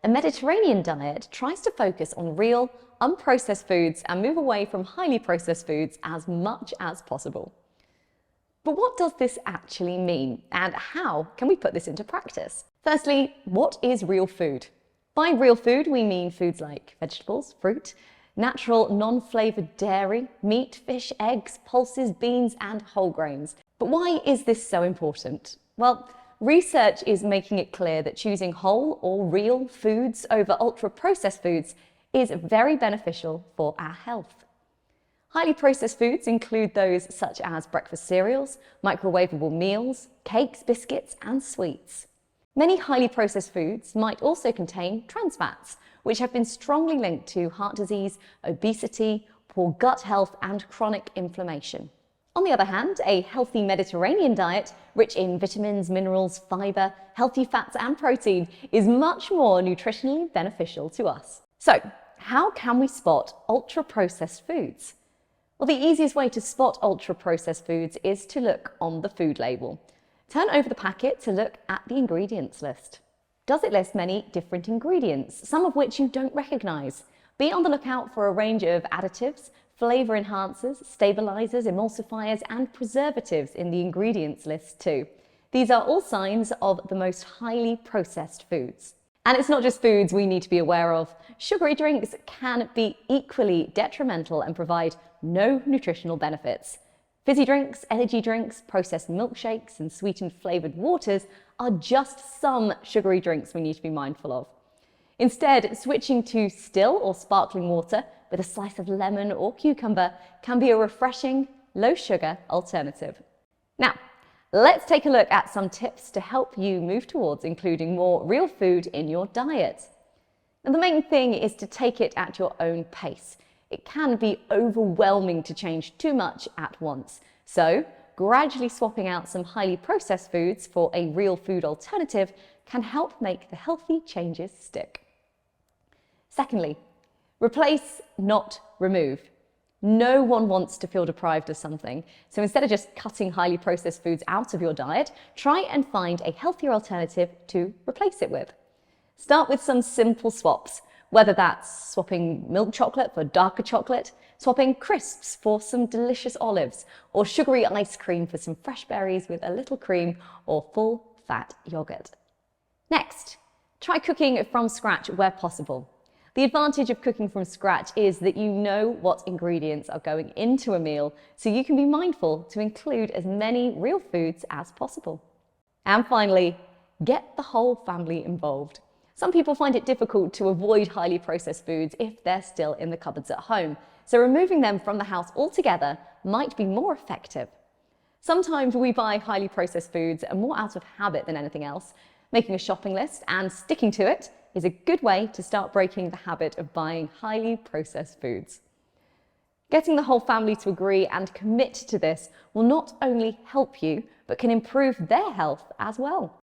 A Mediterranean diet tries to focus on real, unprocessed foods and move away from highly processed foods as much as possible. But what does this actually mean, and how can we put this into practice? Firstly, what is real food? By real food, we mean foods like vegetables, fruit, natural, non-flavoured dairy, meat, fish, eggs, pulses, beans, and whole grains. But why is this so important? Well, research is making it clear that choosing whole or real foods over ultra-processed foods is very beneficial for our health. Highly processed foods include those such as breakfast cereals, microwavable meals, cakes, biscuits, and sweets. Many highly processed foods might also contain trans fats, which have been strongly linked to heart disease, obesity, poor gut health, and chronic inflammation. On the other hand, a healthy Mediterranean diet, rich in vitamins, minerals, fibre, healthy fats, and protein, is much more nutritionally beneficial to us. So, how can we spot ultra-processed foods? Well, the easiest way to spot ultra-processed foods is to look on the food label. Turn over the packet to look at the ingredients list. Does it list many different ingredients, some of which you don't recognise? Be on the lookout for a range of additives, flavour enhancers, stabilisers, emulsifiers, and preservatives in the ingredients list too. These are all signs of the most highly processed foods. And it's not just foods we need to be aware of. Sugary drinks can be equally detrimental and provide no nutritional benefits. Fizzy drinks, energy drinks, processed milkshakes, and sweetened flavoured waters are just some sugary drinks we need to be mindful of. Instead, switching to still or sparkling water with a slice of lemon or cucumber can be a refreshing, low-sugar alternative. Now, let's take a look at some tips to help you move towards including more real food in your diet. Now, the main thing is to take it at your own pace. It can be overwhelming to change too much at once. So, gradually swapping out some highly processed foods for a real food alternative can help make the healthy changes stick. Secondly, replace, not remove. No one wants to feel deprived of something. So instead of just cutting highly processed foods out of your diet, try and find a healthier alternative to replace it with. Start with some simple swaps. Whether that's swapping milk chocolate for darker chocolate, swapping crisps for some delicious olives, or sugary ice cream for some fresh berries with a little cream or full-fat yogurt. Next, try cooking from scratch where possible. The advantage of cooking from scratch is that you know what ingredients are going into a meal, so you can be mindful to include as many real foods as possible. And finally, get the whole family involved. Some people find it difficult to avoid highly processed foods if they're still in the cupboards at home, so removing them from the house altogether might be more effective. Sometimes we buy highly processed foods more out of habit than anything else. Making a shopping list and sticking to it is a good way to start breaking the habit of buying highly processed foods. Getting the whole family to agree and commit to this will not only help you, but can improve their health as well.